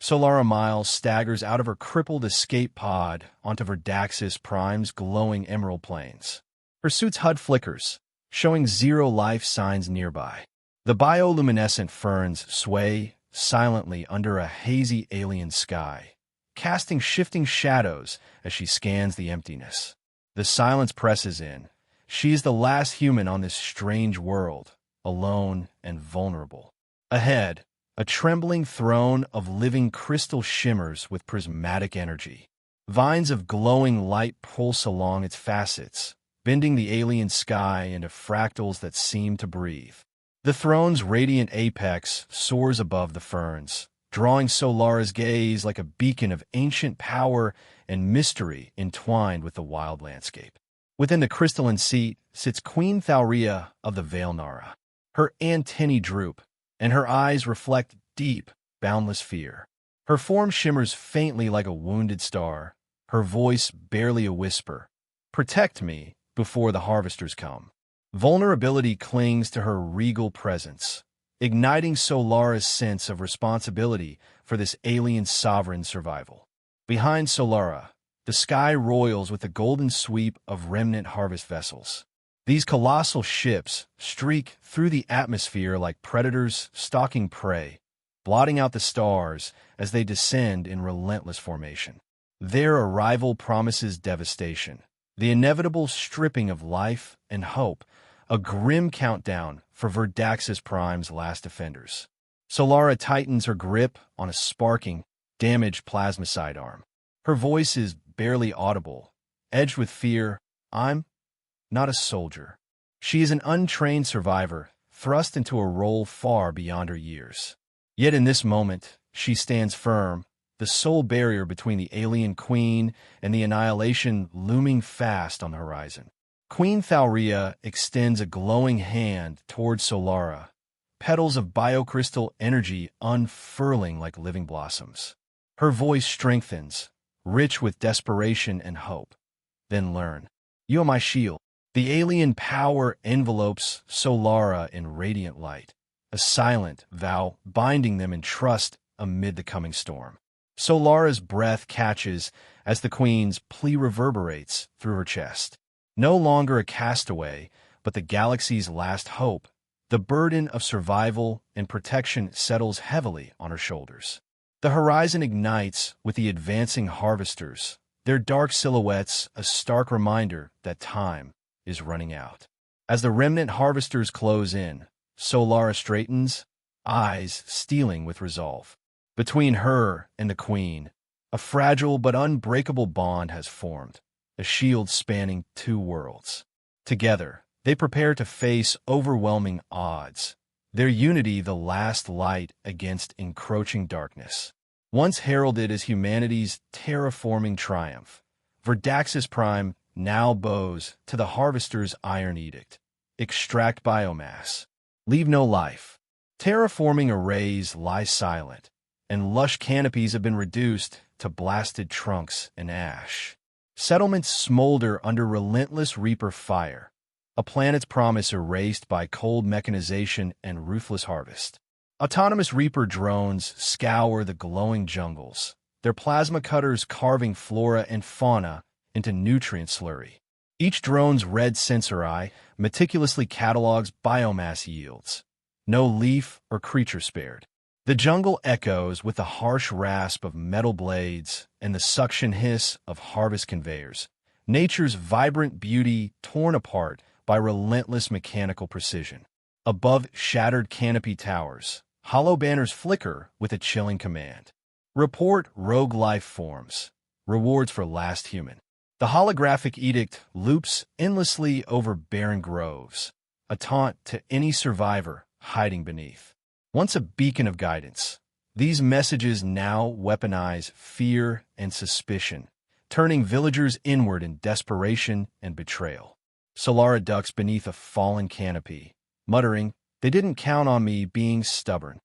Solara Miles staggers out of her crippled escape pod onto Verdaxis Prime's glowing emerald plains. Her suit's HUD flickers, showing zero life signs nearby. The bioluminescent ferns sway silently under a hazy alien sky, casting shifting shadows as she scans the emptiness. The silence presses in. She is the last human on this strange world, alone and vulnerable. Ahead, a trembling throne of living crystal shimmers with prismatic energy. Vines of glowing light pulse along its facets, bending the alien sky into fractals that seem to breathe. The throne's radiant apex soars above the ferns, drawing Solara's gaze like a beacon of ancient power and mystery entwined with the wild landscape. Within the crystalline seat sits Queen Thalria of the Vailnara. Her antennae droop, and her eyes reflect deep, boundless fear. Her form shimmers faintly like a wounded star, her voice barely a whisper. "Protect me before the harvesters come." Vulnerability clings to her regal presence, igniting Solara's sense of responsibility for this alien sovereign's survival. Behind Solara, the sky roils with the golden sweep of remnant harvest vessels. These colossal ships streak through the atmosphere like predators stalking prey, blotting out the stars as they descend in relentless formation. Their arrival promises devastation, the inevitable stripping of life and hope, a grim countdown for Verdaxis Prime's last defenders. Solara tightens her grip on a sparking, damaged plasma sidearm. Her voice is barely audible, edged with fear. "I'm not a soldier." She is an untrained survivor, thrust into a role far beyond her years. Yet in this moment, she stands firm, the sole barrier between the alien queen and the annihilation looming fast on the horizon. Queen Thalria extends a glowing hand towards Solara, petals of biocrystal energy unfurling like living blossoms. Her voice strengthens, rich with desperation and hope. "Then learn. You are my shield." The alien power envelopes Solara in radiant light, a silent vow binding them in trust amid the coming storm. Solara's breath catches as the queen's plea reverberates through her chest. No longer a castaway, but the galaxy's last hope, the burden of survival and protection settles heavily on her shoulders. The horizon ignites with the advancing harvesters, their dark silhouettes a stark reminder that time is running out. As the remnant harvesters close in, Solara straightens, eyes stealing with resolve. Between her and the queen, a fragile but unbreakable bond has formed, a shield spanning two worlds. Together, they prepare to face overwhelming odds, their unity the last light against encroaching darkness. Once heralded as humanity's terraforming triumph, Verdaxis Prime now bows to the harvester's iron edict. Extract biomass. Leave no life. Terraforming arrays lie silent, and lush canopies have been reduced to blasted trunks and ash. Settlements smolder under relentless reaper fire, a planet's promise erased by cold mechanization and ruthless harvest. Autonomous reaper drones scour the glowing jungles, their plasma cutters carving flora and fauna into nutrient slurry. Each drone's red sensor eye meticulously catalogs biomass yields. No leaf or creature spared. The jungle echoes with the harsh rasp of metal blades and the suction hiss of harvest conveyors. Nature's vibrant beauty torn apart by relentless mechanical precision. Above shattered canopy towers, hollow banners flicker with a chilling command. Report rogue life forms. Rewards for last human. The holographic edict loops endlessly over barren groves, a taunt to any survivor hiding beneath. Once a beacon of guidance, these messages now weaponize fear and suspicion, turning villagers inward in desperation and betrayal. Solara ducks beneath a fallen canopy, muttering, "They didn't count on me being stubborn."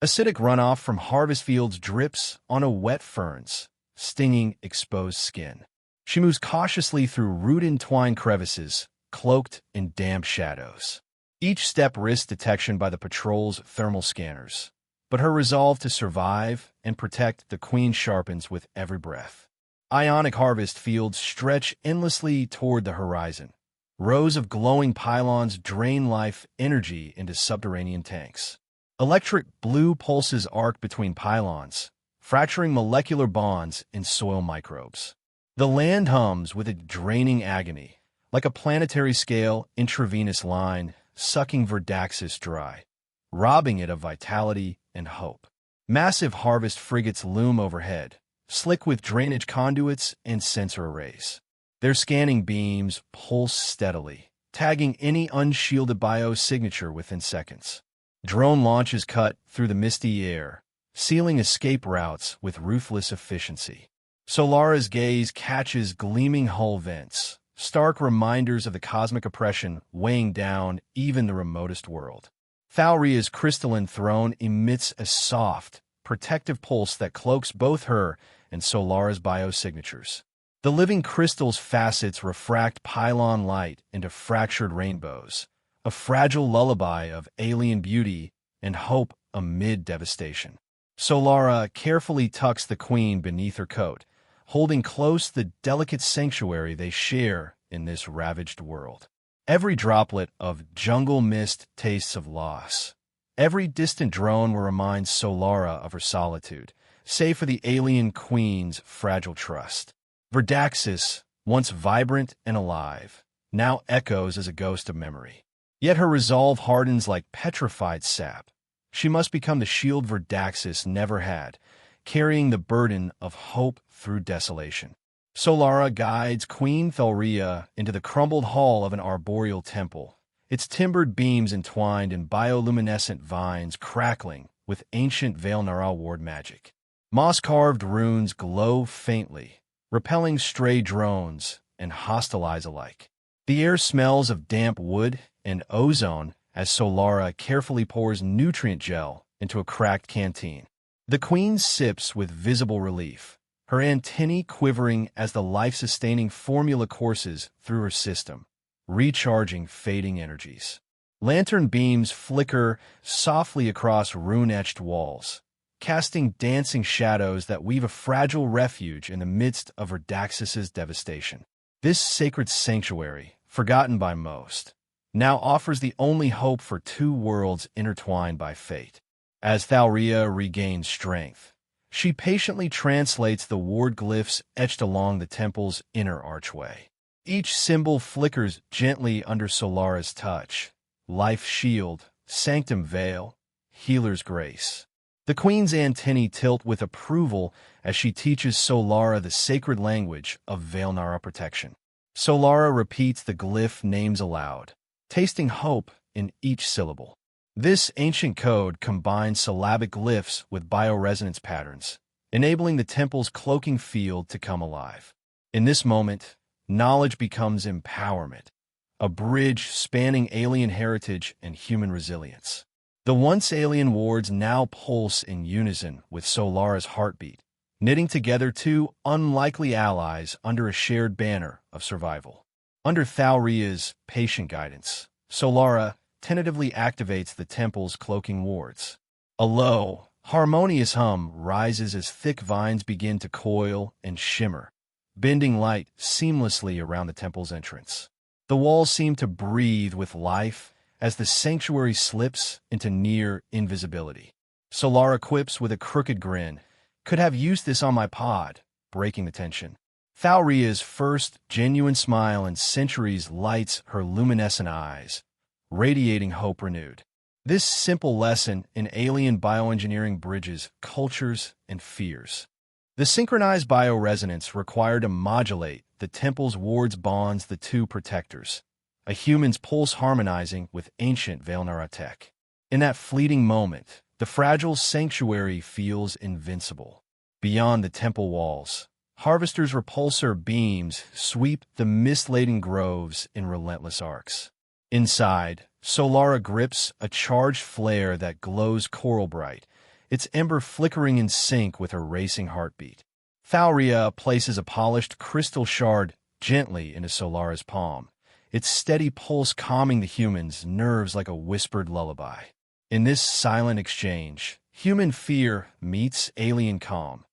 Acidic runoff from harvest fields drips onto wet ferns, stinging exposed skin. She moves cautiously through root-entwined crevices, cloaked in damp shadows. Each step risks detection by the patrol's thermal scanners, but her resolve to survive and protect the queen sharpens with every breath. Ionic harvest fields stretch endlessly toward the horizon. Rows of glowing pylons drain life energy into subterranean tanks. Electric blue pulses arc between pylons, fracturing molecular bonds in soil microbes. The land hums with a draining agony, like a planetary-scale intravenous line sucking Verdaxis dry, robbing it of vitality and hope. Massive harvest frigates loom overhead, slick with drainage conduits and sensor arrays. Their scanning beams pulse steadily, tagging any unshielded biosignature within seconds. Drone launches cut through the misty air, sealing escape routes with ruthless efficiency. Solara's gaze catches gleaming hull vents, stark reminders of the cosmic oppression weighing down even the remotest world. Thalria's crystalline throne emits a soft, protective pulse that cloaks both her and Solara's biosignatures. The living crystal's facets refract pylon light into fractured rainbows, a fragile lullaby of alien beauty and hope amid devastation. Solara carefully tucks the queen beneath her coat, holding close the delicate sanctuary they share in this ravaged world. Every droplet of jungle mist tastes of loss. Every distant drone will remind Solara of her solitude, save for the alien queen's fragile trust. Verdaxis, once vibrant and alive, now echoes as a ghost of memory. Yet her resolve hardens like petrified sap. She must become the shield Verdaxis never had, carrying the burden of hope through desolation. Solara guides Queen Thalria into the crumbled hall of an arboreal temple, its timbered beams entwined in bioluminescent vines crackling with ancient Vailnara ward magic. Moss-carved runes glow faintly, repelling stray drones and hostile eyes alike. The air smells of damp wood and ozone as Solara carefully pours nutrient gel into a cracked canteen. The queen sips with visible relief, her antennae quivering as the life-sustaining formula courses through her system, recharging fading energies. Lantern beams flicker softly across rune-etched walls, casting dancing shadows that weave a fragile refuge in the midst of Verdaxis's devastation. This sacred sanctuary, forgotten by most, now offers the only hope for two worlds intertwined by fate. As Thalria regains strength, she patiently translates the ward glyphs etched along the temple's inner archway. Each symbol flickers gently under Solara's touch: life shield, sanctum veil, healer's grace. The queen's antennae tilt with approval as she teaches Solara the sacred language of Vailnara protection. Solara repeats the glyph names aloud, tasting hope in each syllable. This ancient code combines syllabic glyphs with bioresonance patterns, enabling the temple's cloaking field to come alive. In this moment, knowledge becomes empowerment, a bridge spanning alien heritage and human resilience. The once alien wards now pulse in unison with Solara's heartbeat, knitting together two unlikely allies under a shared banner of survival. Under Thalria's patient guidance, Solara tentatively activates the temple's cloaking wards. A low, harmonious hum rises as thick vines begin to coil and shimmer, bending light seamlessly around the temple's entrance. The walls seem to breathe with life as the sanctuary slips into near invisibility. Solara quips with a crooked grin, "Could have used this on my pod," breaking the tension. Thalria's first genuine smile in centuries lights her luminescent eyes, radiating hope renewed. This simple lesson in alien bioengineering bridges cultures and fears. The synchronized bioresonance required to modulate the temple's wards bonds the two protectors, a human's pulse harmonizing with ancient Vailnara tech. In that fleeting moment, the fragile sanctuary feels invincible. Beyond the temple walls, Harvester's repulsor beams sweep the mist-laden groves in relentless arcs. Inside, Solara grips a charged flare that glows coral bright, its ember flickering in sync with her racing heartbeat. Thalria places a polished crystal shard gently into Solara's palm, its steady pulse calming the human's nerves like a whispered lullaby. In this silent exchange, Human fear meets alien calm.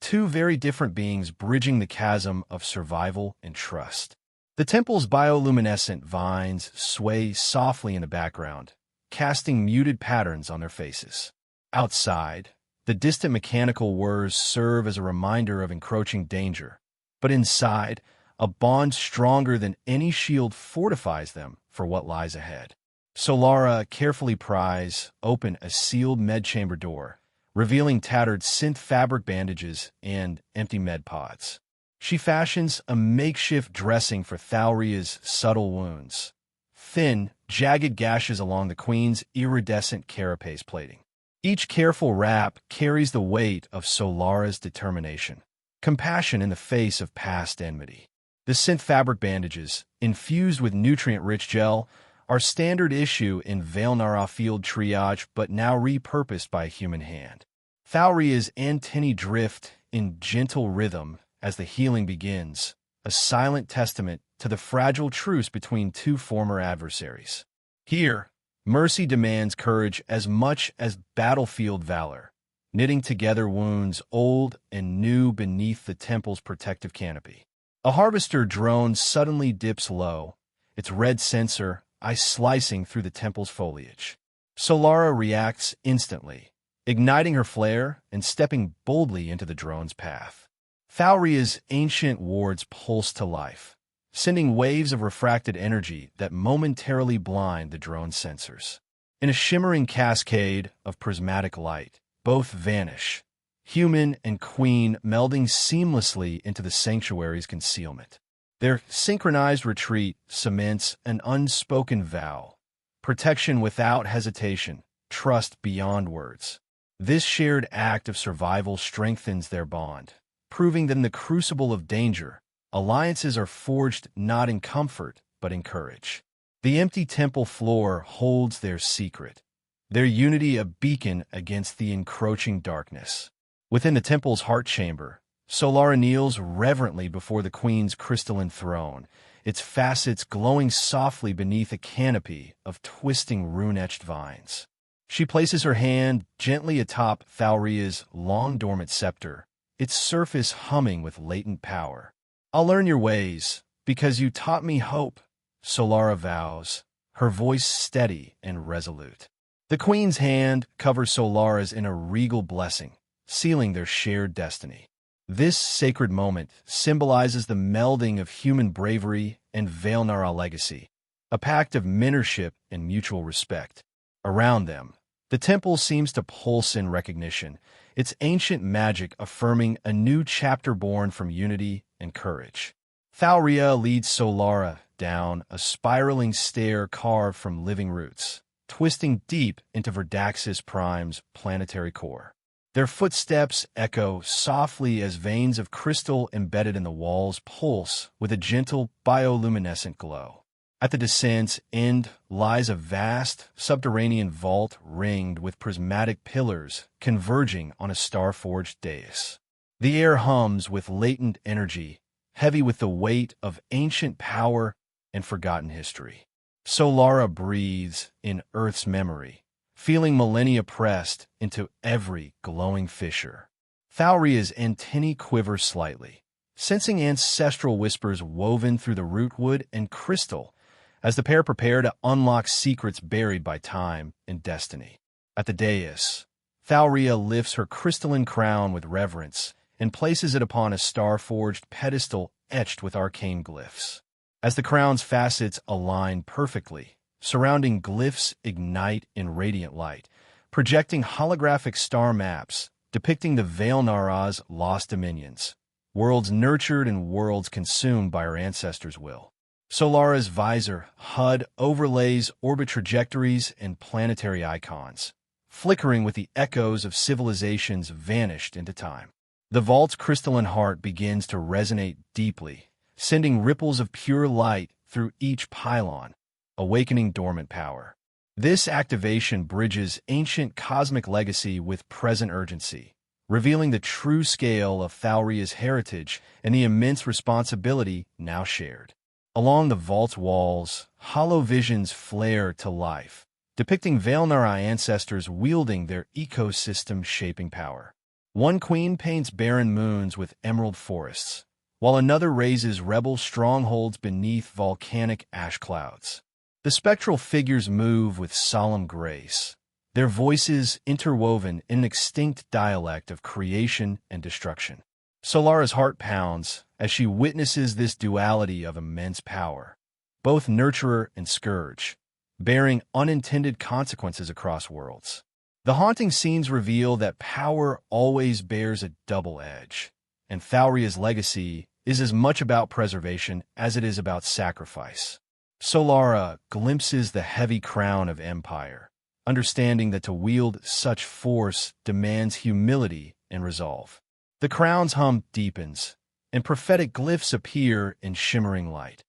Two very different beings bridging the chasm of survival and trust. The temple's bioluminescent vines sway softly in the background, casting muted patterns on their faces. Outside, the distant mechanical whirs serve as a reminder of encroaching danger. But inside, a bond stronger than any shield fortifies them for what lies ahead. Solara carefully pries open a sealed med-chamber door, revealing tattered synth fabric bandages and empty med pods. She fashions a makeshift dressing for Thalria's subtle wounds, thin, jagged gashes along the queen's iridescent carapace plating. Each careful wrap carries the weight of Solara's determination, compassion in the face of past enmity. The synth fabric bandages, infused with nutrient-rich gel, are standard issue in Vailnara field triage but now repurposed by a human hand. Thalria's antennae drift in gentle rhythm as the healing begins, a silent testament to the fragile truce between two former adversaries. Here, mercy demands courage as much as battlefield valor, knitting together wounds old and new beneath the temple's protective canopy. A harvester drone suddenly dips low, its red sensor ice slicing through the temple's foliage. Solara reacts instantly, igniting her flare and stepping boldly into the drone's path. Thalria's ancient wards pulse to life, sending waves of refracted energy that momentarily blind the drone's sensors. In a shimmering cascade of prismatic light, both vanish, human and queen melding seamlessly into the sanctuary's concealment. Their synchronized retreat cements an unspoken vow, protection without hesitation, trust beyond words. This shared act of survival strengthens their bond, proving that in the crucible of danger, alliances are forged not in comfort, but in courage. The empty temple floor holds their secret, their unity a beacon against the encroaching darkness. Within the temple's heart chamber, Solara kneels reverently before the queen's crystalline throne, its facets glowing softly beneath a canopy of twisting rune-etched vines. She places her hand gently atop Thalria's long-dormant scepter, its surface humming with latent power. "I'll learn your ways, because you taught me hope," Solara vows, her voice steady and resolute. The queen's hand covers Solara's in a regal blessing, sealing their shared destiny. This sacred moment symbolizes the melding of human bravery and Vailnara legacy, a pact of mentorship and mutual respect. Around them, the temple seems to pulse in recognition, its ancient magic affirming a new chapter born from unity and courage. Thalria leads Solara down a spiraling stair carved from living roots, twisting deep into Verdaxis Prime's planetary core. Their footsteps echo softly as veins of crystal embedded in the walls pulse with a gentle bioluminescent glow. At the descent's end lies a vast subterranean vault ringed with prismatic pillars converging on a star-forged dais. The air hums with latent energy, heavy with the weight of ancient power and forgotten history. Solara breathes in Earth's memory, feeling millennia pressed into every glowing fissure. Thalria's antennae quiver slightly, sensing ancestral whispers woven through the rootwood and crystal as the pair prepare to unlock secrets buried by time and destiny. At the dais, Thalria lifts her crystalline crown with reverence and places it upon a star-forged pedestal etched with arcane glyphs. As the crown's facets align perfectly, surrounding glyphs ignite in radiant light, projecting holographic star maps depicting the Vailnara's lost dominions, worlds nurtured and worlds consumed by our ancestors' will. Solara's visor HUD overlays orbit trajectories and planetary icons, flickering with the echoes of civilizations vanished into time. The vault's crystalline heart begins to resonate deeply, sending ripples of pure light through each pylon, awakening dormant power. This activation bridges ancient cosmic legacy with present urgency, revealing the true scale of Thalria's heritage and the immense responsibility now shared. Along the vault's walls, hollow visions flare to life, depicting Vailnara ancestors wielding their ecosystem-shaping power. One queen paints barren moons with emerald forests, while another raises rebel strongholds beneath volcanic ash clouds. The spectral figures move with solemn grace, their voices interwoven in an extinct dialect of creation and destruction. Solara's heart pounds as she witnesses this duality of immense power, both nurturer and scourge, bearing unintended consequences across worlds. The haunting scenes reveal that power always bears a double edge, and Thauria's legacy is as much about preservation as it is about sacrifice. Solara glimpses the heavy crown of empire, understanding that to wield such force demands humility and resolve. The crown's hum deepens, and prophetic glyphs appear in shimmering light.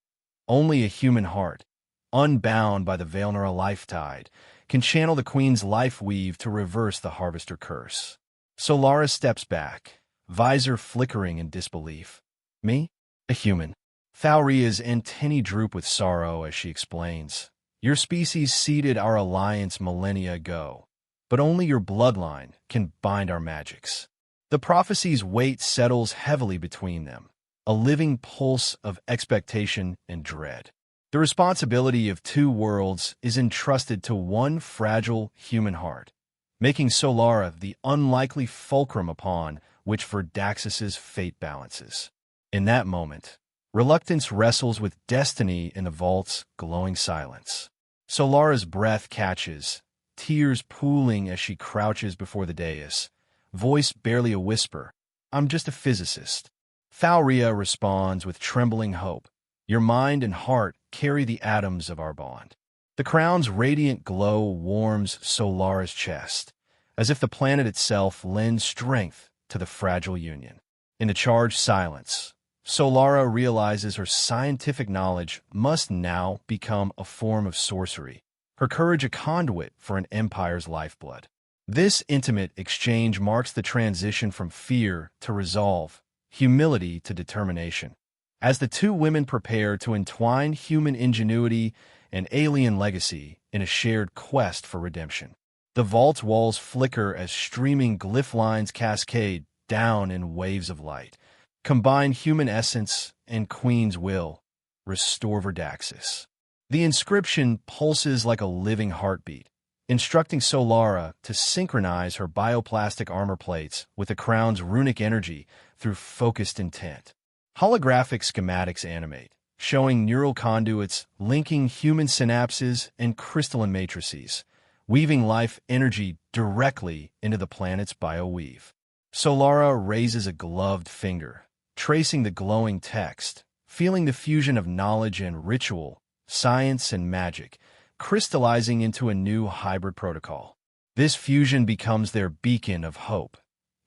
Only a human heart, unbound by the Vailnara life tide, can channel the queen's life weave to reverse the harvester curse. Solara steps back, visor flickering in disbelief. Me? A human. Thauria's antennae droop with sorrow as she explains. Your species seeded our alliance millennia ago, but only your bloodline can bind our magics. The prophecy's weight settles heavily between them, a living pulse of expectation and dread. The responsibility of two worlds is entrusted to one fragile human heart, making Solara the unlikely fulcrum upon which Verdaxis's fate balances. In that moment, reluctance wrestles with destiny in the vault's glowing silence. Solara's breath catches, tears pooling as she crouches before the dais, voice barely a whisper. I'm just a physicist. Thauria responds with trembling hope. Your mind and heart carry the atoms of our bond. The crown's radiant glow warms Solara's chest, as if the planet itself lends strength to the fragile union. In the charged silence, Solara realizes her scientific knowledge must now become a form of sorcery, her courage a conduit for an empire's lifeblood. This intimate exchange marks the transition from fear to resolve, humility to determination. As the two women prepare to entwine human ingenuity and alien legacy in a shared quest for redemption, the vault's walls flicker as streaming glyph lines cascade down in waves of light. Combine human essence and queen's will. Restore Verdaxis. The inscription pulses like a living heartbeat, instructing Solara to synchronize her bioplastic armor plates with the crown's runic energy through focused intent. Holographic schematics animate, showing neural conduits linking human synapses and crystalline matrices, weaving life energy directly into the planet's bioweave. Solara raises a gloved finger, tracing the glowing text, feeling the fusion of knowledge and ritual, science and magic, crystallizing into a new hybrid protocol. This fusion becomes their beacon of hope,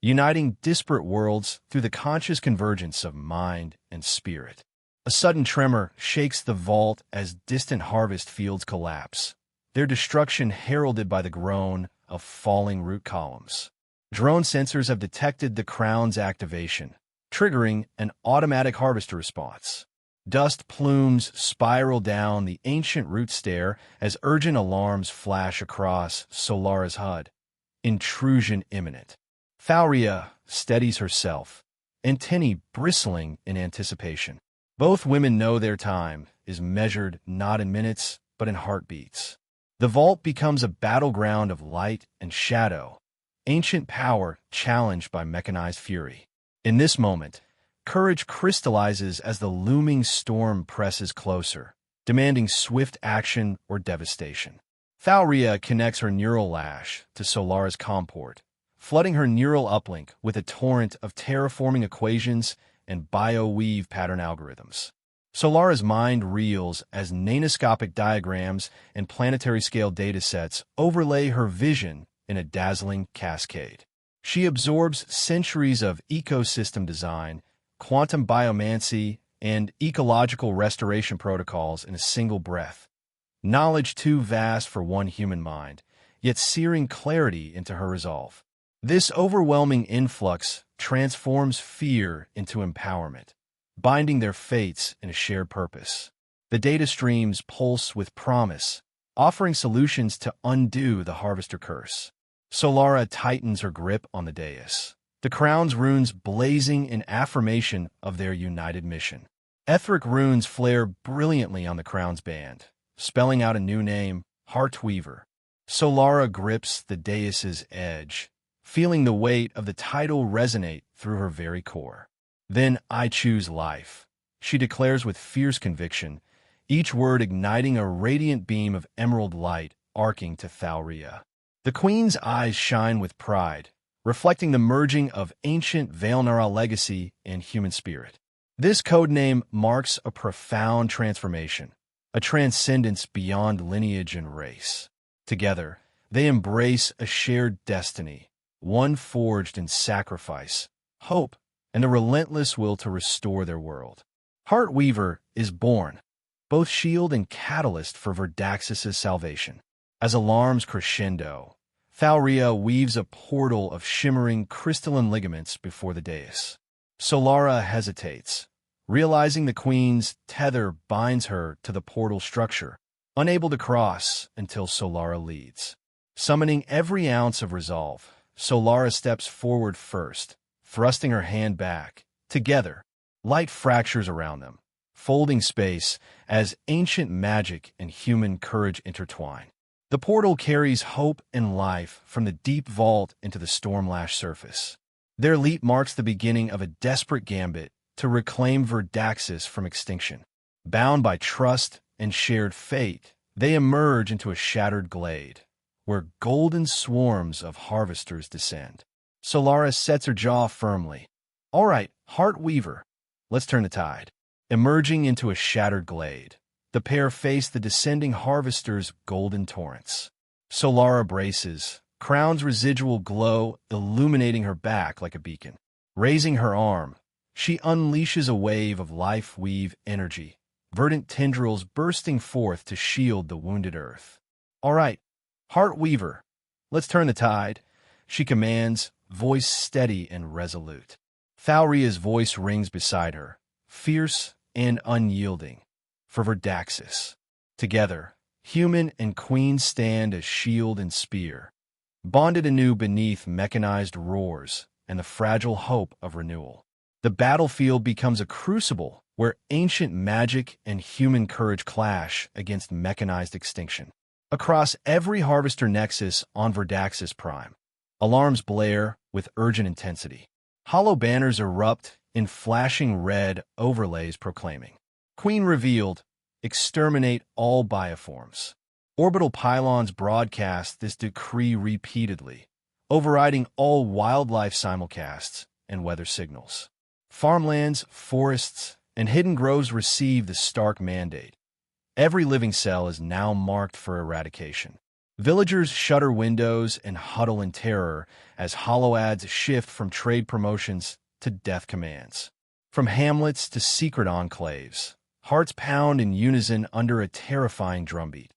uniting disparate worlds through the conscious convergence of mind and spirit. A sudden tremor shakes the vault as distant harvest fields collapse, their destruction heralded by the groan of falling root columns. Drone sensors have detected the crown's activation, triggering an automatic harvester response. Dust plumes spiral down the ancient root stair as urgent alarms flash across Solara's HUD. Intrusion imminent. Thauria steadies herself, antennae bristling in anticipation. Both women know their time is measured not in minutes, but in heartbeats. The vault becomes a battleground of light and shadow, ancient power challenged by mechanized fury. In this moment, courage crystallizes as the looming storm presses closer, demanding swift action or devastation. Thauria connects her neural lash to Solara's comport, flooding her neural uplink with a torrent of terraforming equations and bioweave pattern algorithms. Solara's mind reels as nanoscopic diagrams and planetary-scale datasets overlay her vision in a dazzling cascade. She absorbs centuries of ecosystem design, quantum biomancy, and ecological restoration protocols in a single breath. Knowledge too vast for one human mind, yet searing clarity into her resolve. This overwhelming influx transforms fear into empowerment, binding their fates in a shared purpose. The data streams pulse with promise, offering solutions to undo the harvester curse. Solara tightens her grip on the dais, the crown's runes blazing in affirmation of their united mission. Etheric runes flare brilliantly on the crown's band, spelling out a new name, Heartweaver. Solara grips the dais's edge, feeling the weight of the title resonate through her very core. Then I choose life, she declares with fierce conviction, each word igniting a radiant beam of emerald light arcing to Thalria. The queen's eyes shine with pride, reflecting the merging of ancient Vaelnara legacy and human spirit. This codename marks a profound transformation, a transcendence beyond lineage and race. Together, they embrace a shared destiny, one forged in sacrifice, hope, and the relentless will to restore their world. Heartweaver is born, both shield and catalyst for Verdaxis' salvation. As alarms crescendo, Thalria weaves a portal of shimmering crystalline ligaments before the dais. Solara hesitates, realizing the queen's tether binds her to the portal structure, unable to cross until Solara leads. Summoning every ounce of resolve, Solara steps forward first, thrusting her hand back. Together, light fractures around them, folding space as ancient magic and human courage intertwine. The portal carries hope and life from the deep vault into the storm-lashed surface. Their leap marks the beginning of a desperate gambit to reclaim Verdaxis from extinction. Bound by trust and shared fate, they emerge into a shattered glade, where golden swarms of harvesters descend. Solara sets her jaw firmly. All right, Heartweaver, let's turn the tide. Emerging into a shattered glade, the pair face the descending harvesters' golden torrents. Solara braces, crown's residual glow illuminating her back like a beacon. Raising her arm, she unleashes a wave of life-weave energy, verdant tendrils bursting forth to shield the wounded earth. All right, Heartweaver, let's turn the tide, she commands, voice steady and resolute. Thalria's voice rings beside her, fierce and unyielding. For Verdaxis. Together, human and queen stand as shield and spear, bonded anew beneath mechanized roars and the fragile hope of renewal. The battlefield becomes a crucible where ancient magic and human courage clash against mechanized extinction. Across every harvester nexus on Verdaxis Prime, alarms blare with urgent intensity. Hollow banners erupt in flashing red overlays proclaiming, Queen revealed, exterminate all bioforms. Orbital pylons broadcast this decree repeatedly, overriding all wildlife simulcasts and weather signals. Farmlands, forests, and hidden groves receive the stark mandate. Every living cell is now marked for eradication. Villagers shutter windows and huddle in terror as holoads shift from trade promotions to death commands. From hamlets to secret enclaves, hearts pound in unison under a terrifying drumbeat.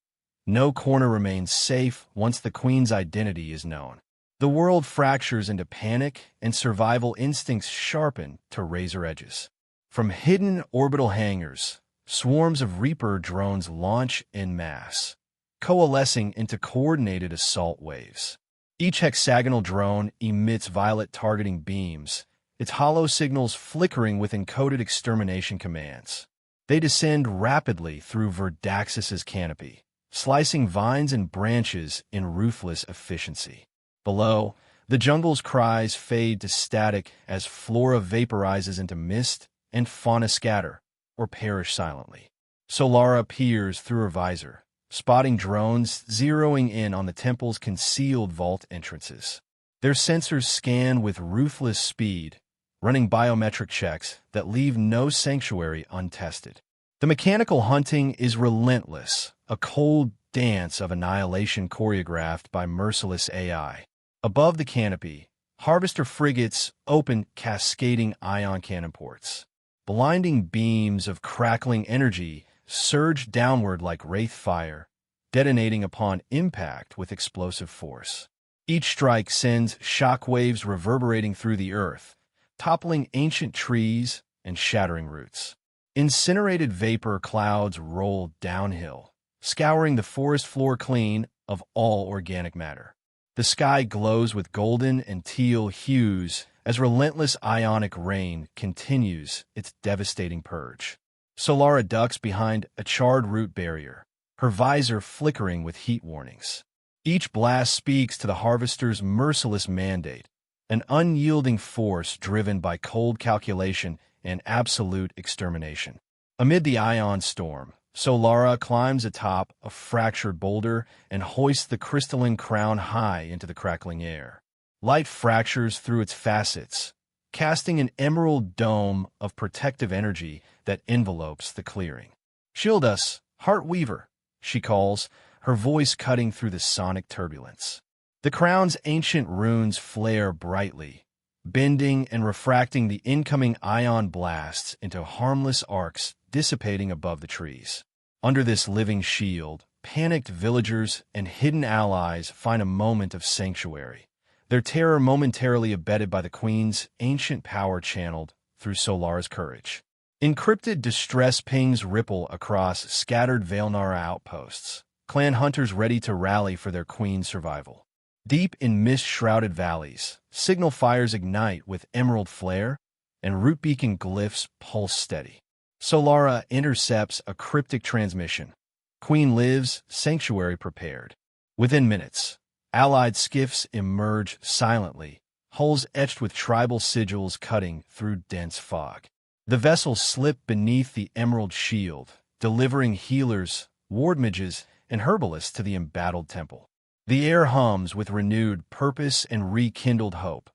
No corner remains safe once the queen's identity is known. The world fractures into panic, and survival instincts sharpen to razor edges. From hidden orbital hangars, swarms of Reaper drones launch en masse, coalescing into coordinated assault waves. Each hexagonal drone emits violet targeting beams, its hollow signals flickering with encoded extermination commands. They descend rapidly through Verdaxis' canopy, slicing vines and branches in ruthless efficiency. Below, the jungle's cries fade to static as flora vaporizes into mist and fauna scatter or perish silently. Solara peers through her visor, spotting drones zeroing in on the temple's concealed vault entrances. Their sensors scan with ruthless speed, running biometric checks that leave no sanctuary untested. The mechanical hunting is relentless, a cold dance of annihilation choreographed by merciless AI. Above the canopy, harvester frigates open cascading ion cannon ports. Blinding beams of crackling energy surge downward like wraith fire, detonating upon impact with explosive force. Each strike sends shockwaves reverberating through the earth, toppling ancient trees and shattering roots. Incinerated vapor clouds roll downhill, scouring the forest floor clean of all organic matter. The sky glows with golden and teal hues as relentless ionic rain continues its devastating purge. Solara ducks behind a charred root barrier, her visor flickering with heat warnings. Each blast speaks to the harvester's merciless mandate, an unyielding force driven by cold calculation and absolute extermination. Amid the ion storm, Solara climbs atop a fractured boulder and hoists the crystalline crown high into the crackling air. Light fractures through its facets, casting an emerald dome of protective energy that envelopes the clearing. "Shield us, Heart Weaver," she calls, her voice cutting through the sonic turbulence. The crown's ancient runes flare brightly, bending and refracting the incoming ion blasts into harmless arcs dissipating above the trees. Under this living shield, panicked villagers and hidden allies find a moment of sanctuary, their terror momentarily abetted by the Queen's ancient power channeled through Solara's courage. Encrypted distress pings ripple across scattered Vailnara outposts, clan hunters ready to rally for their Queen's survival. Deep in mist-shrouded valleys, signal fires ignite with emerald flare, and root beacon glyphs pulse steady. Solara intercepts a cryptic transmission. "Queen lives, sanctuary prepared." Within minutes, allied skiffs emerge silently, hulls etched with tribal sigils cutting through dense fog. The vessels slip beneath the emerald shield, delivering healers, ward mages, and herbalists to the embattled temple. The air hums with renewed purpose and rekindled hope.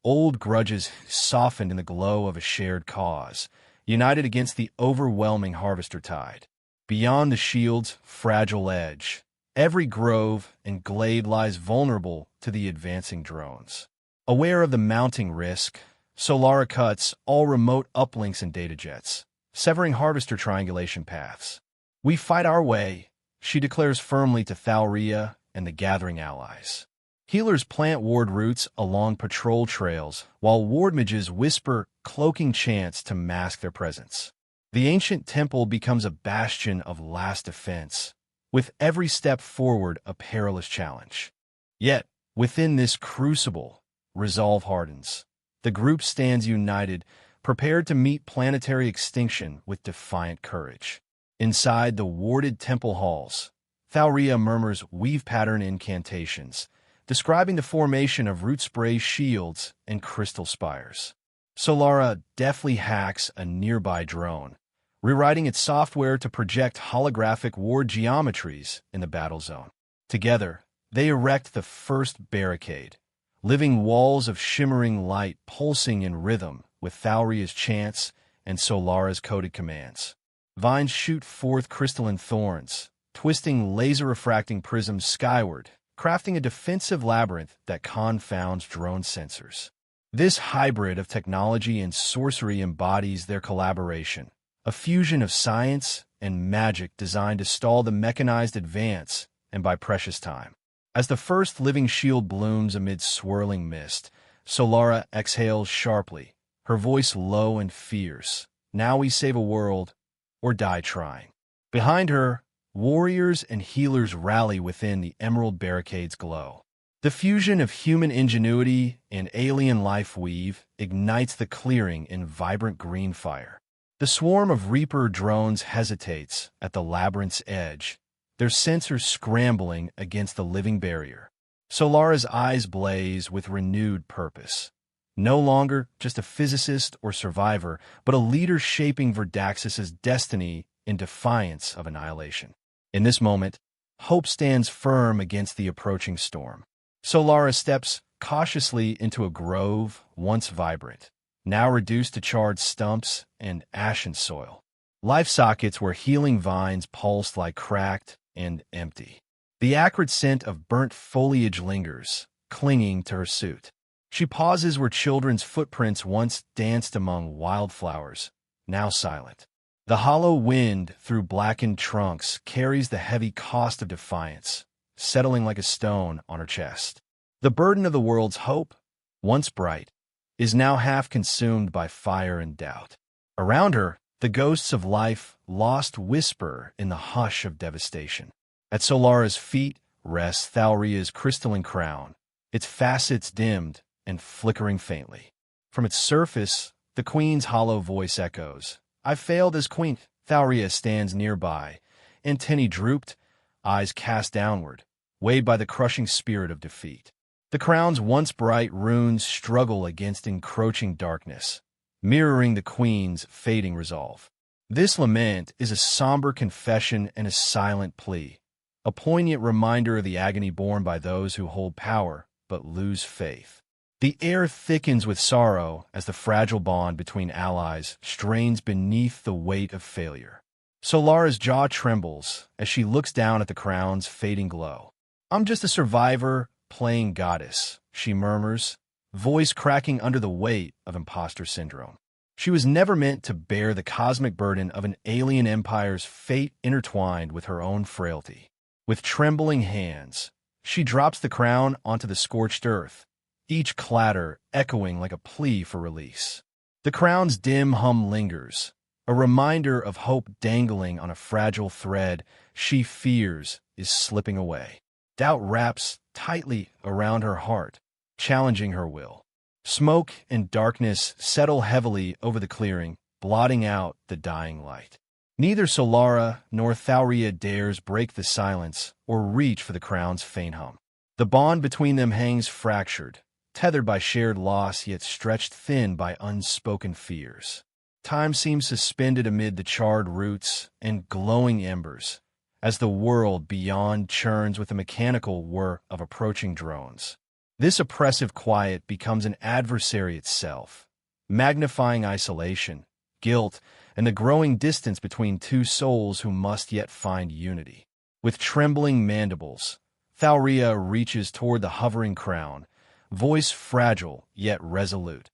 Old grudges softened in the glow of a shared cause, united against the overwhelming harvester tide. Beyond the shield's fragile edge, every grove and glade lies vulnerable to the advancing drones. Aware of the mounting risk, Solara cuts all remote uplinks and data jets, severing harvester triangulation paths. "We fight our way," she declares firmly to Thalria and the gathering allies. Healers plant ward roots along patrol trails, while ward mages whisper cloaking chants to mask their presence. The ancient temple becomes a bastion of last defense, with every step forward a perilous challenge. Yet, within this crucible, resolve hardens. The group stands united, prepared to meet planetary extinction with defiant courage. Inside the warded temple halls, Thalria murmurs weave-pattern incantations, describing the formation of root spray shields and crystal spires. Solara deftly hacks a nearby drone, rewriting its software to project holographic ward geometries in the battle zone. Together, they erect the first barricade, living walls of shimmering light pulsing in rhythm with Thalria's chants and Solara's coded commands. Vines shoot forth crystalline thorns, twisting laser-refracting prisms skyward, crafting a defensive labyrinth that confounds drone sensors. This hybrid of technology and sorcery embodies their collaboration, a fusion of science and magic designed to stall the mechanized advance and buy precious time. As the first living shield blooms amid swirling mist, Solara exhales sharply, her voice low and fierce. "Now we save a world, or die trying." Behind her, warriors and healers rally within the emerald barricade's glow. The fusion of human ingenuity and alien life weave ignites the clearing in vibrant green fire. The swarm of Reaper drones hesitates at the labyrinth's edge, their sensors scrambling against the living barrier. Solara's eyes blaze with renewed purpose. No longer just a physicist or survivor, but a leader shaping Verdaxis's destiny in defiance of annihilation. In this moment, hope stands firm against the approaching storm. Solara steps cautiously into a grove once vibrant, now reduced to charred stumps and ashen soil. Life sockets where healing vines pulsed lie cracked and empty. The acrid scent of burnt foliage lingers, clinging to her suit. She pauses where children's footprints once danced among wildflowers, now silent. The hollow wind through blackened trunks carries the heavy cost of defiance, settling like a stone on her chest. The burden of the world's hope, once bright, is now half consumed by fire and doubt. Around her, The ghosts of life lost whisper in the hush of devastation. At Solara's feet rests Thalria's crystalline crown, its facets dimmed and flickering faintly. From its surface, the queen's hollow voice echoes. "I failed as queen." Thalria stands nearby, antennae drooped, eyes cast downward, weighed by the crushing spirit of defeat. The crown's once bright runes struggle against encroaching darkness, mirroring the queen's fading resolve. This lament is a somber confession and a silent plea, a poignant reminder of the agony borne by those who hold power but lose faith. The air thickens with sorrow as the fragile bond between allies strains beneath the weight of failure. Solara's jaw trembles as she looks down at the crown's fading glow. "I'm just a survivor playing goddess," she murmurs, voice cracking under the weight of imposter syndrome. She was never meant to bear the cosmic burden of an alien empire's fate intertwined with her own frailty. With trembling hands, she drops the crown onto the scorched earth, each clatter echoing like a plea for release. The crown's dim hum lingers, a reminder of hope dangling on a fragile thread she fears is slipping away. Doubt wraps tightly around her heart, challenging her will. Smoke and darkness settle heavily over the clearing, blotting out the dying light. Neither Solara nor Thalria dares break the silence or reach for the crown's faint hum. The bond between them hangs fractured, tethered by shared loss yet stretched thin by unspoken fears. Time seems suspended amid the charred roots and glowing embers, as the world beyond churns with the mechanical whir of approaching drones. This oppressive quiet becomes an adversary itself, magnifying isolation, guilt, and the growing distance between two souls who must yet find unity. With trembling mandibles, Thalria reaches toward the hovering crown, voice fragile yet resolute.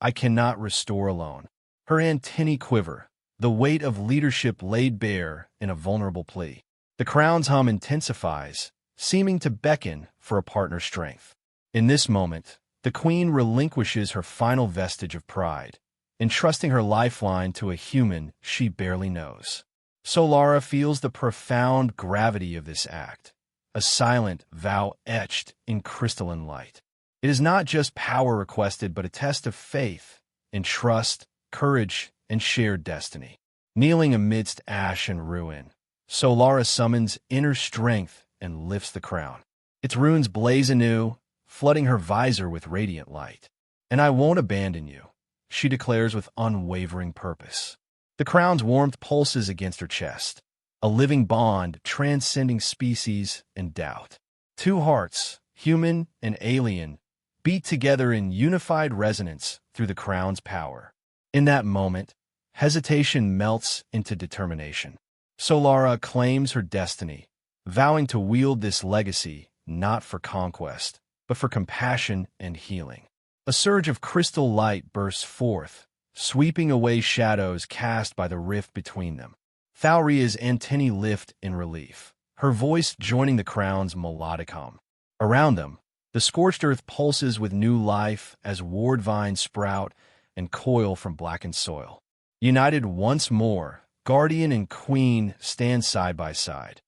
"I cannot restore alone." Her antennae quiver, the weight of leadership laid bare in a vulnerable plea. The crown's hum intensifies, seeming to beckon for a partner's strength. In this moment, the queen relinquishes her final vestige of pride, entrusting her lifeline to a human she barely knows. Solara feels the profound gravity of this act, a silent vow etched in crystalline light. It is not just power requested, but a test of faith, in trust, courage, and shared destiny. Kneeling amidst ash and ruin, Solara summons inner strength and lifts the crown. Its runes blaze anew, flooding her visor with radiant light. "And I won't abandon you," she declares with unwavering purpose. The crown's warmth pulses against her chest, a living bond transcending species and doubt. Two hearts, human and alien, beat together in unified resonance through the crown's power. In that moment, hesitation melts into determination. Solara claims her destiny, vowing to wield this legacy not for conquest, but for compassion and healing. A surge of crystal light bursts forth, sweeping away shadows cast by the rift between them. Thalria's antennae lift in relief, her voice joining the crown's melodic hum. Around them, the scorched earth pulses with new life as ward vines sprout and coil from blackened soil. United once more, guardian and queen stand side by side,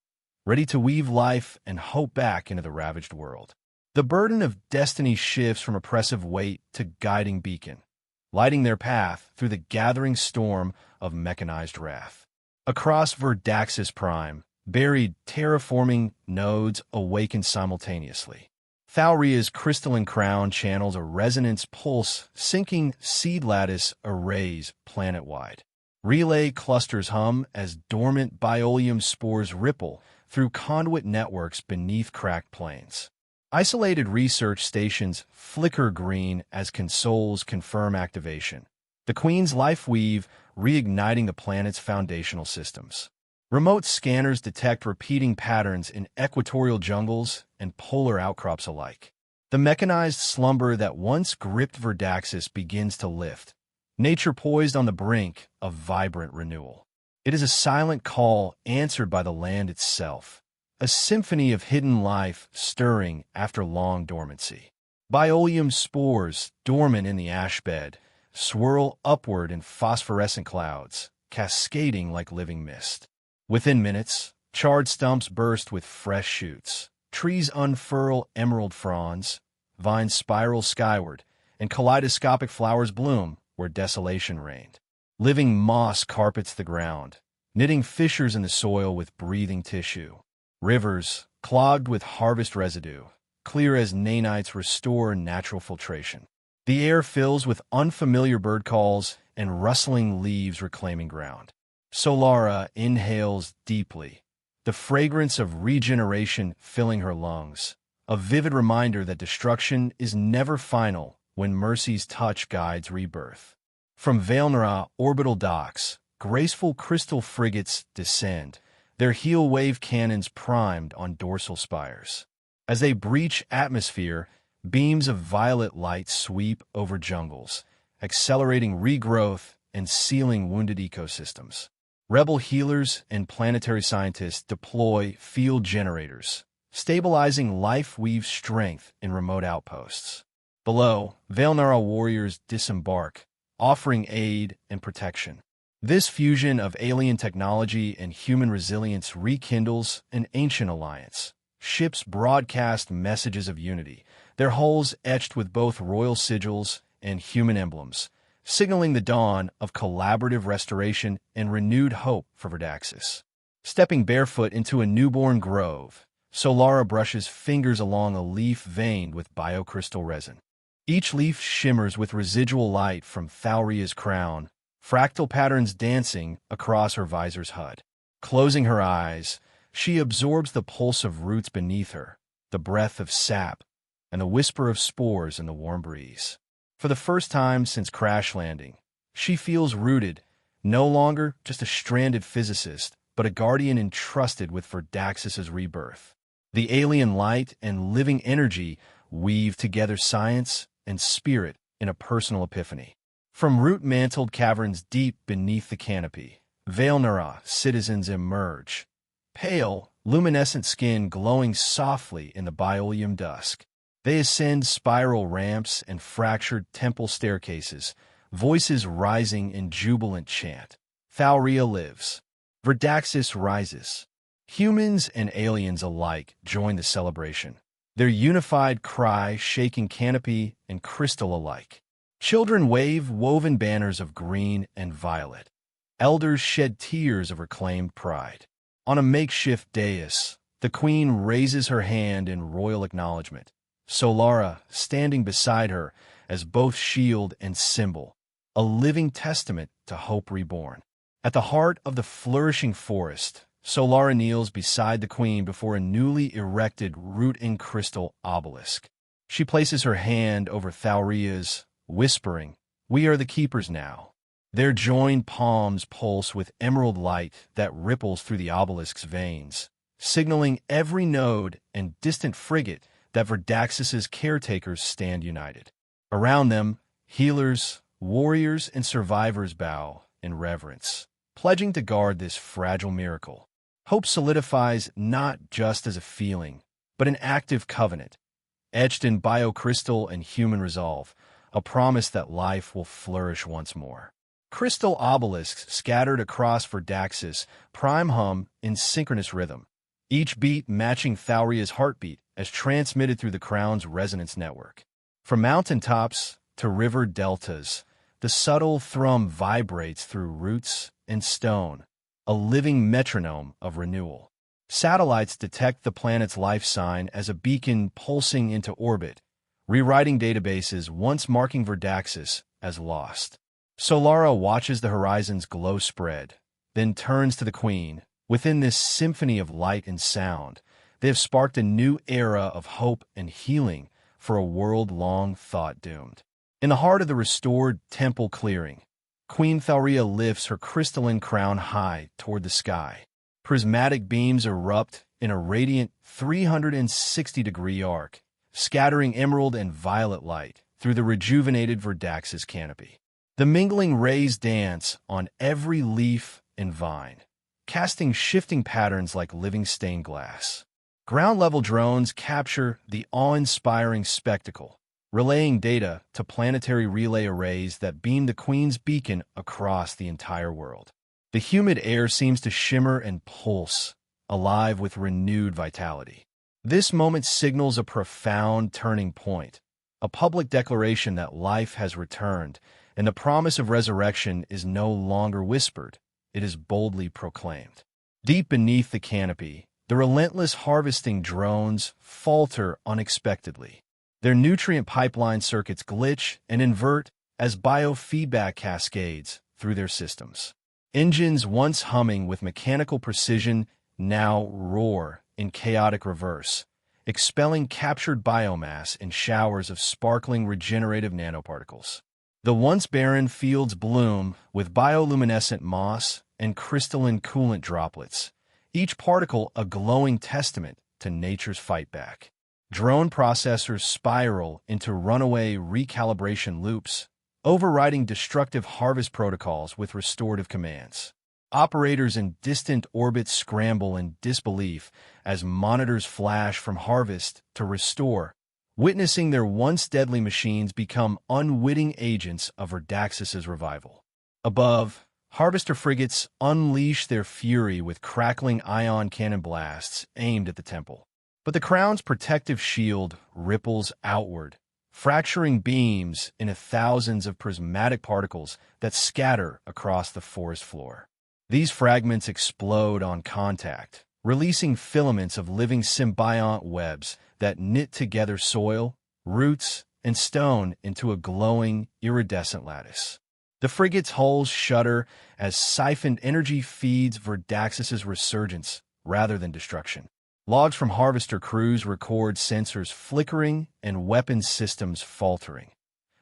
ready to weave life and hope back into the ravaged world. The burden of destiny shifts from oppressive weight to guiding beacon, lighting their path through the gathering storm of mechanized wrath. Across Verdaxis Prime, buried terraforming nodes awaken simultaneously. Thalria's crystalline crown channels a resonance pulse syncing seed lattice arrays planet-wide. Relay clusters hum as dormant biolium spores ripple through conduit networks beneath cracked plains. Isolated research stations flicker green as consoles confirm activation, the Queen's life weave reigniting the planet's foundational systems. Remote scanners detect repeating patterns in equatorial jungles and polar outcrops alike. The mechanized slumber that once gripped Verdaxis begins to lift, nature poised on the brink of vibrant renewal. It is a silent call answered by the land itself, a symphony of hidden life stirring after long dormancy. Biolium spores, dormant in the ash bed, swirl upward in phosphorescent clouds, cascading like living mist. Within minutes, charred stumps burst with fresh shoots. Trees unfurl emerald fronds, vines spiral skyward, and kaleidoscopic flowers bloom where desolation reigned. Living moss carpets the ground, knitting fissures in the soil with breathing tissue. Rivers, clogged with harvest residue, clear as nanites restore natural filtration. The air fills with unfamiliar bird calls and rustling leaves reclaiming ground. Solara inhales deeply, the fragrance of regeneration filling her lungs, a vivid reminder that destruction is never final when mercy's touch guides rebirth. From Vailnara orbital docks, graceful crystal frigates descend, their heel wave cannons primed on dorsal spires. As they breach atmosphere, beams of violet light sweep over jungles, accelerating regrowth and sealing wounded ecosystems. Rebel healers and planetary scientists deploy field generators, stabilizing life-weave strength in remote outposts. Below, Vailnara warriors disembark, offering aid and protection. This fusion of alien technology and human resilience rekindles an ancient alliance. Ships broadcast messages of unity, their hulls etched with both royal sigils and human emblems, signaling the dawn of collaborative restoration and renewed hope for Verdaxis. Stepping barefoot into a newborn grove, Solara brushes fingers along a leaf veined with biocrystal resin. Each leaf shimmers with residual light from Thauria's crown, fractal patterns dancing across her visor's HUD. Closing her eyes, she absorbs the pulse of roots beneath her, the breath of sap, and the whisper of spores in the warm breeze. For the first time since crash landing, she feels rooted, no longer just a stranded physicist, but a guardian entrusted with Verdaxis's rebirth. The alien light and living energy weave together science and spirit in a personal epiphany. From root-mantled caverns deep beneath the canopy, Vailnara citizens emerge, pale, luminescent skin glowing softly in the bioleum dusk. They ascend spiral ramps and fractured temple staircases, voices rising in jubilant chant. Thauria lives. Verdaxis rises. Humans and aliens alike join the celebration, their unified cry shaking canopy and crystal alike. Children wave woven banners of green and violet. Elders shed tears of reclaimed pride. On a makeshift dais, the queen raises her hand in royal acknowledgement, Solara standing beside her as both shield and symbol, a living testament to hope reborn. At the heart of the flourishing forest, Solara kneels beside the queen before a newly erected root-in-crystal obelisk. She places her hand over Thauria's, whispering, "We are the keepers now." Their joined palms pulse with emerald light that ripples through the obelisk's veins, signaling every node and distant frigate that Verdaxis's caretakers stand united. Around them, healers, warriors, and survivors bow in reverence, pledging to guard this fragile miracle. Hope solidifies not just as a feeling, but an active covenant, etched in biocrystal and human resolve, a promise that life will flourish once more. Crystal obelisks scattered across Verdaxis prime hum in synchronous rhythm, each beat matching Thauria's heartbeat as transmitted through the crown's resonance network. From mountaintops to river deltas, the subtle thrum vibrates through roots and stone, a living metronome of renewal. Satellites detect the planet's life sign as a beacon pulsing into orbit, rewriting databases once marking Verdaxis as lost. Solara watches the horizon's glow spread, then turns to the queen. Within this symphony of light and sound, they have sparked a new era of hope and healing for a world long thought doomed. In the heart of the restored temple clearing, Queen Thauria lifts her crystalline crown high toward the sky. Prismatic beams erupt in a radiant 360-degree arc, scattering emerald and violet light through the rejuvenated Verdaxis canopy. The mingling rays dance on every leaf and vine, casting shifting patterns like living stained glass. Ground-level drones capture the awe-inspiring spectacle, relaying data to planetary relay arrays that beam the Queen's beacon across the entire world. The humid air seems to shimmer and pulse, alive with renewed vitality. This moment signals a profound turning point, a public declaration that life has returned, and the promise of resurrection is no longer whispered, it is boldly proclaimed. Deep beneath the canopy, the relentless harvesting drones falter unexpectedly. Their nutrient pipeline circuits glitch and invert as biofeedback cascades through their systems. Engines once humming with mechanical precision now roar in chaotic reverse, expelling captured biomass in showers of sparkling regenerative nanoparticles. The once barren fields bloom with bioluminescent moss and crystalline coolant droplets, each particle a glowing testament to nature's fight back. Drone processors spiral into runaway recalibration loops, overriding destructive harvest protocols with restorative commands. Operators in distant orbits scramble in disbelief as monitors flash from harvest to restore, witnessing their once deadly machines become unwitting agents of Verdaxis's revival. Above, harvester frigates unleash their fury with crackling ion cannon blasts aimed at the temple. But the crown's protective shield ripples outward, fracturing beams into thousands of prismatic particles that scatter across the forest floor. These fragments explode on contact, releasing filaments of living symbiont webs that knit together soil, roots, and stone into a glowing, iridescent lattice. The frigate's hulls shudder as siphoned energy feeds Verdaxis's resurgence rather than destruction. Logs from harvester crews record sensors flickering and weapons systems faltering,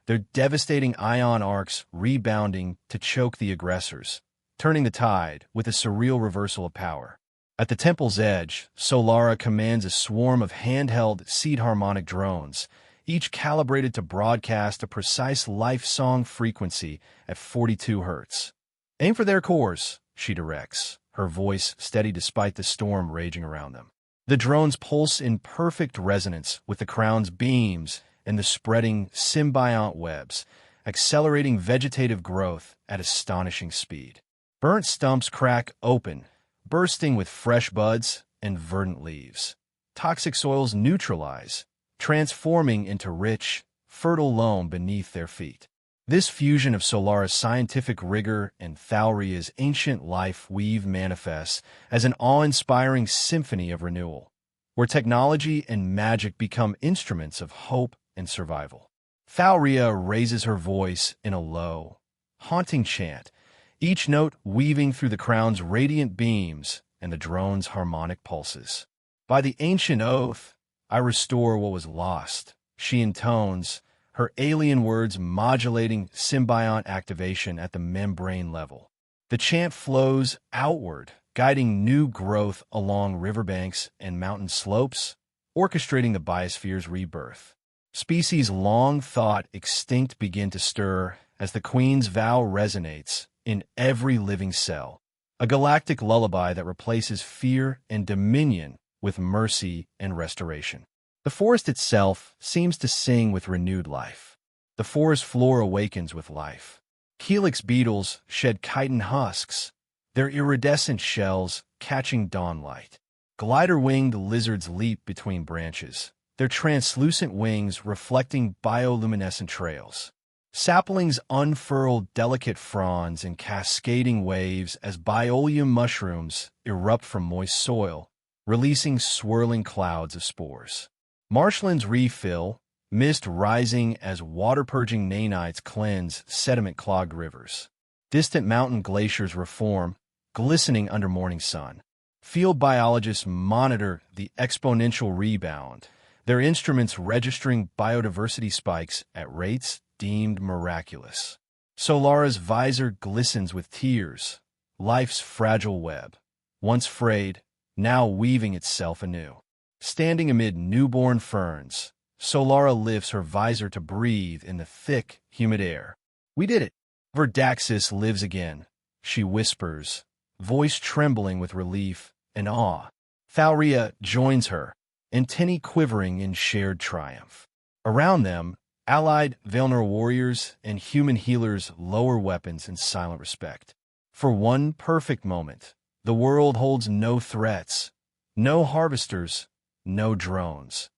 their devastating ion arcs rebounding to choke the aggressors, turning the tide with a surreal reversal of power. At the temple's edge, Solara commands a swarm of handheld seed harmonic drones, each calibrated to broadcast a precise life song frequency at 42 Hz. "Aim for their cores," she directs, her voice steady despite the storm raging around them. The drones pulse in perfect resonance with the crown's beams and the spreading symbiont webs, accelerating vegetative growth at astonishing speed. Burnt stumps crack open, bursting with fresh buds and verdant leaves. Toxic soils neutralize, transforming into rich, fertile loam beneath their feet. This fusion of Solara's scientific rigor and Thalria's ancient life weave manifests as an awe-inspiring symphony of renewal, where technology and magic become instruments of hope and survival. Thalria raises her voice in a low, haunting chant, each note weaving through the crown's radiant beams and the drone's harmonic pulses. "By the ancient oath, I restore what was lost," she intones, her alien words modulating symbiont activation at the membrane level. The chant flows outward, guiding new growth along riverbanks and mountain slopes, orchestrating the biosphere's rebirth. Species long thought extinct begin to stir as the Queen's vow resonates in every living cell, a galactic lullaby that replaces fear and dominion with mercy and restoration. The forest itself seems to sing with renewed life. The forest floor awakens with life. Helix beetles shed chitin husks, their iridescent shells catching dawnlight. Glider-winged lizards leap between branches, their translucent wings reflecting bioluminescent trails. Saplings unfurl delicate fronds in cascading waves as bioleum mushrooms erupt from moist soil, releasing swirling clouds of spores. Marshlands refill, mist rising as water-purging nanites cleanse sediment-clogged rivers. Distant mountain glaciers reform, glistening under morning sun. Field biologists monitor the exponential rebound, their instruments registering biodiversity spikes at rates deemed miraculous. Solara's visor glistens with tears, life's fragile web, once frayed, now weaving itself anew. Standing amid newborn ferns, Solara lifts her visor to breathe in the thick, humid air. "We did it! Verdaxis lives again," she whispers, voice trembling with relief and awe. Thalria joins her, antennae quivering in shared triumph. Around them, allied Velnor warriors and human healers lower weapons in silent respect. For one perfect moment, the world holds no threats, no harvesters, no drones.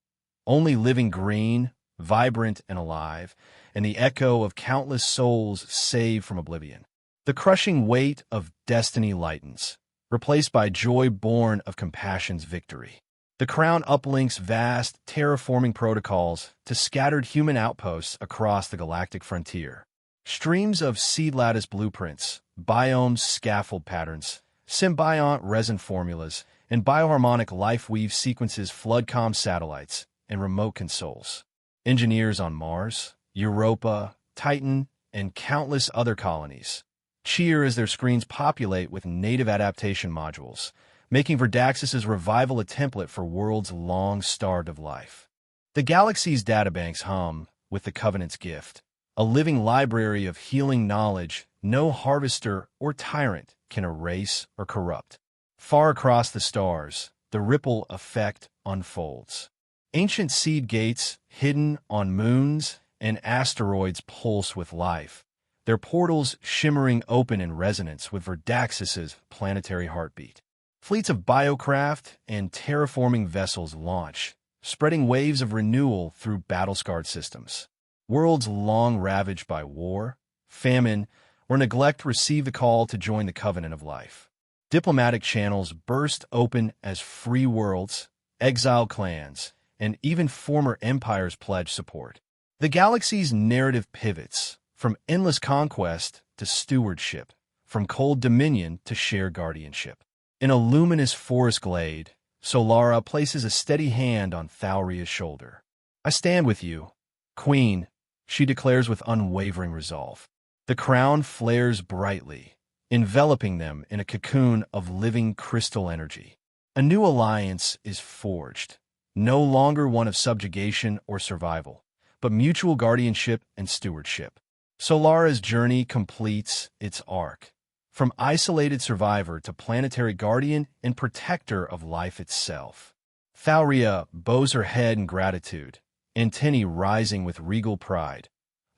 Only living green, vibrant and alive, and the echo of countless souls saved from oblivion. The crushing weight of destiny lightens, replaced by joy born of compassion's victory. The crown uplinks vast, terraforming protocols to scattered human outposts across the galactic frontier. Streams of seed lattice blueprints, biomes scaffold patterns, symbiont resin formulas, and bioharmonic life weave sequences flood comm satellites and remote consoles. Engineers on Mars, Europa, Titan, and countless other colonies cheer as their screens populate with native adaptation modules, making Verdaxis's revival a template for worlds long starved of life. The galaxy's databanks hum with the Covenant's gift, a living library of healing knowledge no harvester or tyrant can erase or corrupt. Far across the stars, the ripple effect unfolds. Ancient seed gates, hidden on moons and asteroids, pulse with life, their portals shimmering open in resonance with Verdaxis's planetary heartbeat. Fleets of biocraft and terraforming vessels launch, spreading waves of renewal through battle-scarred systems. Worlds long ravaged by war, famine, or neglect receive the call to join the Covenant of Life. Diplomatic channels burst open as free worlds, exiled clans, and even former empires pledge support. The galaxy's narrative pivots, from endless conquest to stewardship, from cold dominion to shared guardianship. In a luminous forest glade, Solara places a steady hand on Thauria's shoulder. "I stand with you, Queen," she declares with unwavering resolve. The crown flares brightly, enveloping them in a cocoon of living crystal energy. A new alliance is forged, no longer one of subjugation or survival, but mutual guardianship and stewardship. Solara's journey completes its arc, from isolated survivor to planetary guardian and protector of life itself. Thauria bows her head in gratitude, antennae rising with regal pride,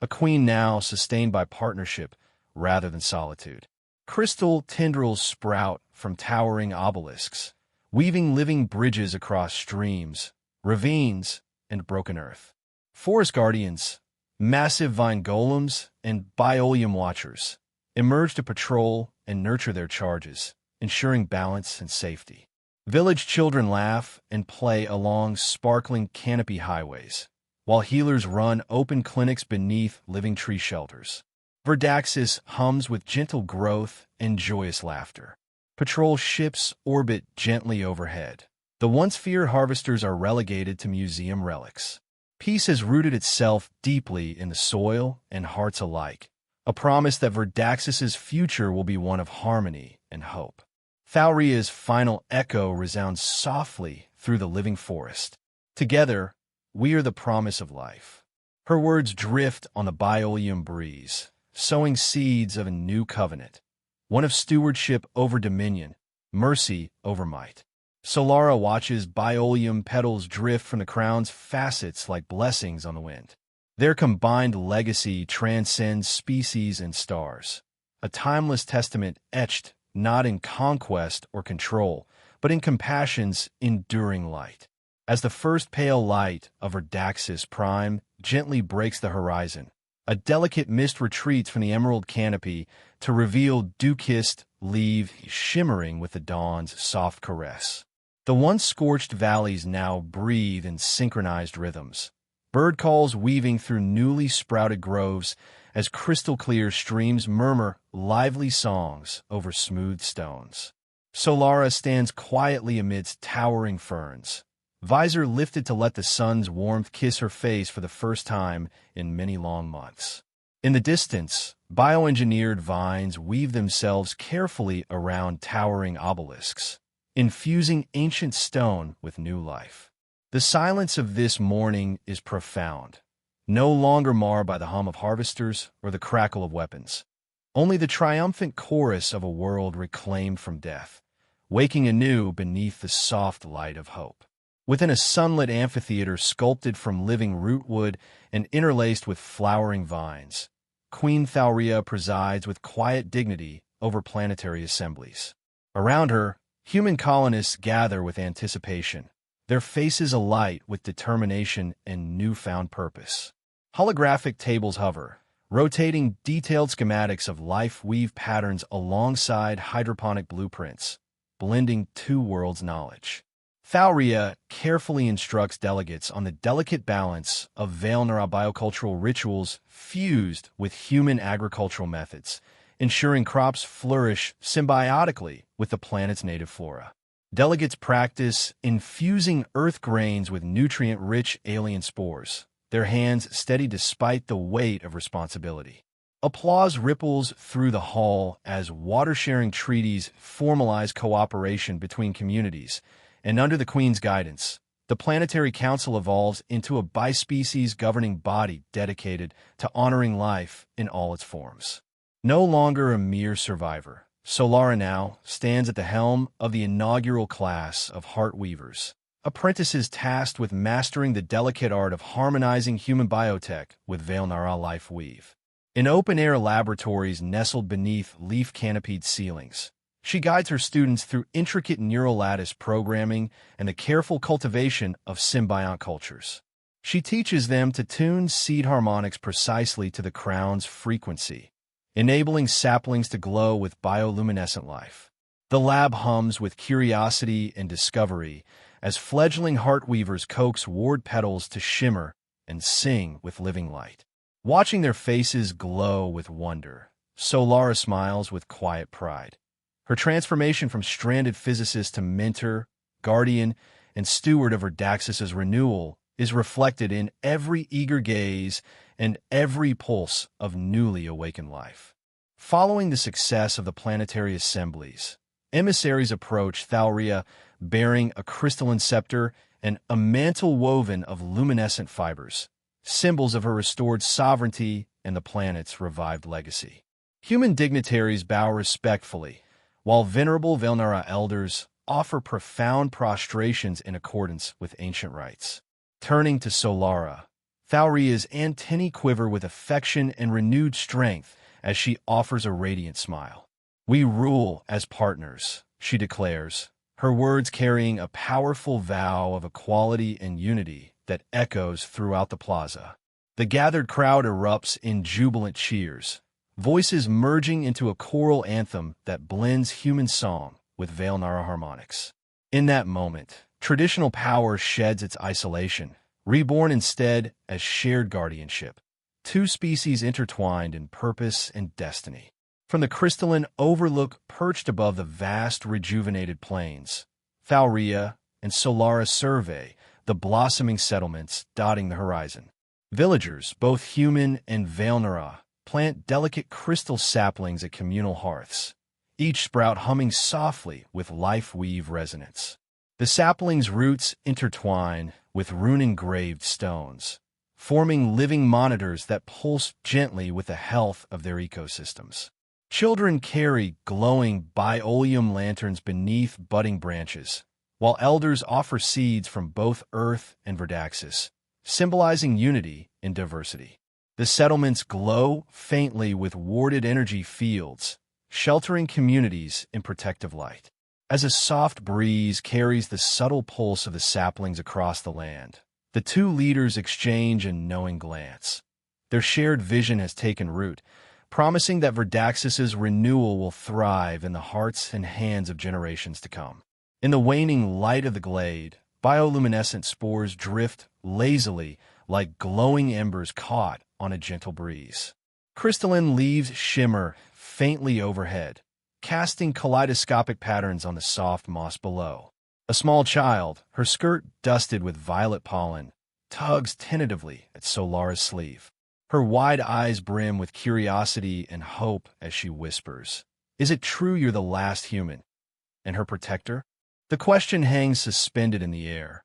a queen now sustained by partnership rather than solitude. Crystal tendrils sprout from towering obelisks, weaving living bridges across streams, ravines, and broken earth. Forest guardians, massive vine golems, and Bioleum watchers emerge to patrol and nurture their charges, ensuring balance and safety. Village children laugh and play along sparkling canopy highways, while healers run open clinics beneath living tree shelters. Verdaxis hums with gentle growth and joyous laughter. Patrol ships orbit gently overhead. The once feared harvesters are relegated to museum relics. Peace has rooted itself deeply in the soil and hearts alike, a promise that Verdaxis's future will be one of harmony and hope. Thauria's final echo resounds softly through the living forest. "Together, we are the promise of life." Her words drift on the Bioleum breeze, sowing seeds of a new covenant, one of stewardship over dominion, mercy over might. Solara watches Bioleum petals drift from the crown's facets like blessings on the wind. Their combined legacy transcends species and stars, a timeless testament etched not in conquest or control, but in compassion's enduring light. As the first pale light of Verdaxis Prime gently breaks the horizon, a delicate mist retreats from the emerald canopy to reveal dew-kissed leaves shimmering with the dawn's soft caress. The once scorched valleys now breathe in synchronized rhythms, bird calls weaving through newly sprouted groves as crystal-clear streams murmur lively songs over smooth stones. Solara stands quietly amidst towering ferns, visor lifted to let the sun's warmth kiss her face for the first time in many long months. In the distance, bioengineered vines weave themselves carefully around towering obelisks, infusing ancient stone with new life. The silence of this morning is profound, no longer marred by the hum of harvesters or the crackle of weapons, only the triumphant chorus of a world reclaimed from death, waking anew beneath the soft light of hope. Within a sunlit amphitheater sculpted from living rootwood and interlaced with flowering vines, Queen Thauria presides with quiet dignity over planetary assemblies. Around her, human colonists gather with anticipation, their faces alight with determination and newfound purpose. Holographic tables hover, rotating detailed schematics of life-weave patterns alongside hydroponic blueprints, blending two worlds' knowledge. Thalria carefully instructs delegates on the delicate balance of Vailnara biocultural rituals fused with human agricultural methods, ensuring crops flourish symbiotically with the planet's native flora. Delegates practice infusing earth grains with nutrient-rich alien spores, their hands steady despite the weight of responsibility. Applause ripples through the hall as water-sharing treaties formalize cooperation between communities, and under the Queen's guidance, the Planetary Council evolves into a bi-species governing body dedicated to honoring life in all its forms. No longer a mere survivor, Solara now stands at the helm of the inaugural class of Heart Weavers, apprentices tasked with mastering the delicate art of harmonizing human biotech with Vailnara life weave. In open-air laboratories nestled beneath leaf-canopied ceilings, she guides her students through intricate neural lattice programming and the careful cultivation of symbiont cultures. She teaches them to tune seed harmonics precisely to the crown's frequency, enabling saplings to glow with bioluminescent life. The lab hums with curiosity and discovery as fledgling heartweavers coax ward petals to shimmer and sing with living light. Watching their faces glow with wonder, Solara smiles with quiet pride. Her transformation from stranded physicist to mentor, guardian, and steward of Verdaxis's renewal is reflected in every eager gaze and every pulse of newly awakened life. Following the success of the planetary assemblies, emissaries approach Thalria bearing a crystalline scepter and a mantle woven of luminescent fibers, symbols of her restored sovereignty and the planet's revived legacy. Human dignitaries bow respectfully, while venerable Vailnara elders offer profound prostrations in accordance with ancient rites. Turning to Solara, Thalria's antennae quiver with affection and renewed strength as she offers a radiant smile. "We rule as partners," she declares, her words carrying a powerful vow of equality and unity that echoes throughout the plaza. The gathered crowd erupts in jubilant cheers, voices merging into a choral anthem that blends human song with Vailnara harmonics. In that moment, traditional power sheds its isolation, reborn instead as shared guardianship, two species intertwined in purpose and destiny. From the crystalline overlook perched above the vast rejuvenated plains, Thalria and Solara survey the blossoming settlements dotting the horizon. Villagers, both human and Vailnara, plant delicate crystal saplings at communal hearths, each sprout humming softly with life-weave resonance. The saplings' roots intertwine with rune-engraved stones, forming living monitors that pulse gently with the health of their ecosystems. Children carry glowing bioleum lanterns beneath budding branches, while elders offer seeds from both Earth and Verdaxis, symbolizing unity in diversity. The settlements glow faintly with warded energy fields, sheltering communities in protective light. As a soft breeze carries the subtle pulse of the saplings across the land, the two leaders exchange a knowing glance. Their shared vision has taken root, promising that Verdaxis's renewal will thrive in the hearts and hands of generations to come. In the waning light of the glade, bioluminescent spores drift lazily like glowing embers caught on a gentle breeze. Crystalline leaves shimmer faintly overhead, casting kaleidoscopic patterns on the soft moss below. A small child, her skirt dusted with violet pollen, tugs tentatively at Solara's sleeve. Her wide eyes brim with curiosity and hope as she whispers, "Is it true you're the last human and her protector?" The question hangs suspended in the air,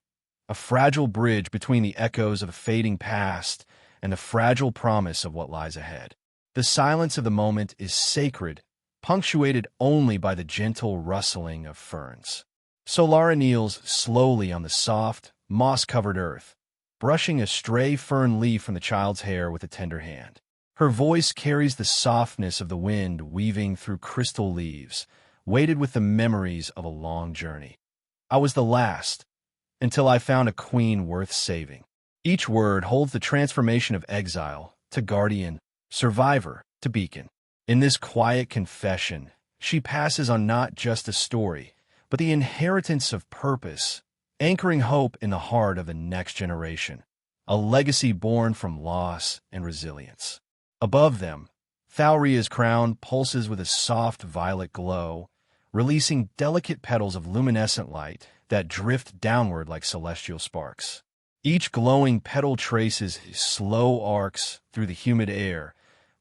a fragile bridge between the echoes of a fading past and the fragile promise of what lies ahead. The silence of the moment is sacred, punctuated only by the gentle rustling of ferns. Solara kneels slowly on the soft, moss-covered earth, brushing a stray fern leaf from the child's hair with a tender hand. Her voice carries the softness of the wind weaving through crystal leaves, weighted with the memories of a long journey. I was the last, until I found a queen worth saving. Each word holds the transformation of exile to guardian, survivor to beacon. In this quiet confession, she passes on not just a story, but the inheritance of purpose, anchoring hope in the heart of the next generation, a legacy born from loss and resilience. Above them, Thauria's crown pulses with a soft violet glow, releasing delicate petals of luminescent light that drift downward like celestial sparks. Each glowing petal traces slow arcs through the humid air,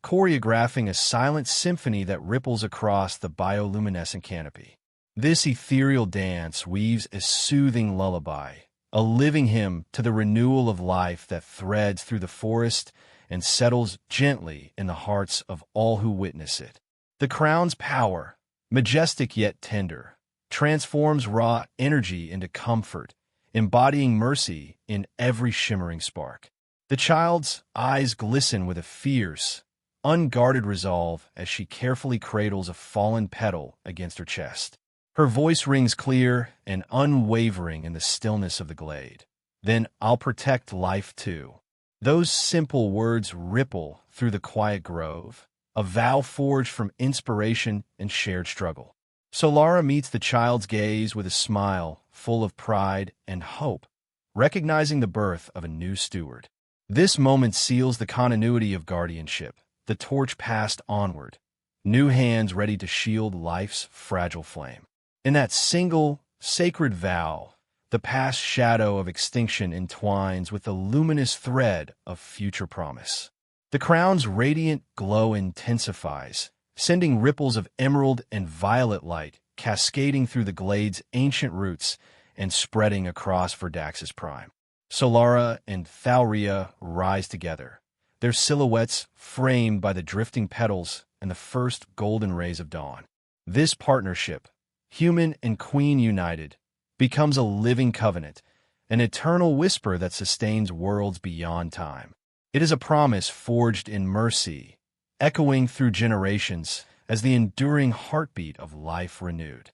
choreographing a silent symphony that ripples across the bioluminescent canopy. This ethereal dance weaves a soothing lullaby, a living hymn to the renewal of life that threads through the forest and settles gently in the hearts of all who witness it. The crown's power, majestic yet tender, transforms raw energy into comfort, embodying mercy in every shimmering spark. The child's eyes glisten with a fierce, unguarded resolve as she carefully cradles a fallen petal against her chest. Her voice rings clear and unwavering in the stillness of the glade. Then I'll protect life too. Those simple words ripple through the quiet grove, a vow forged from inspiration and shared struggle. Solara meets the child's gaze with a smile full of pride and hope, recognizing the birth of a new steward. This moment seals the continuity of guardianship, the torch passed onward, new hands ready to shield life's fragile flame. In that single, sacred vow, the past shadow of extinction entwines with the luminous thread of future promise. The crown's radiant glow intensifies, sending ripples of emerald and violet light cascading through the glade's ancient roots and spreading across Verdax's prime. Solara and Thauria rise together, their silhouettes framed by the drifting petals and the first golden rays of dawn. This partnership, human and queen united, becomes a living covenant, an eternal whisper that sustains worlds beyond time. It is a promise forged in mercy, echoing through generations as the enduring heartbeat of life renewed.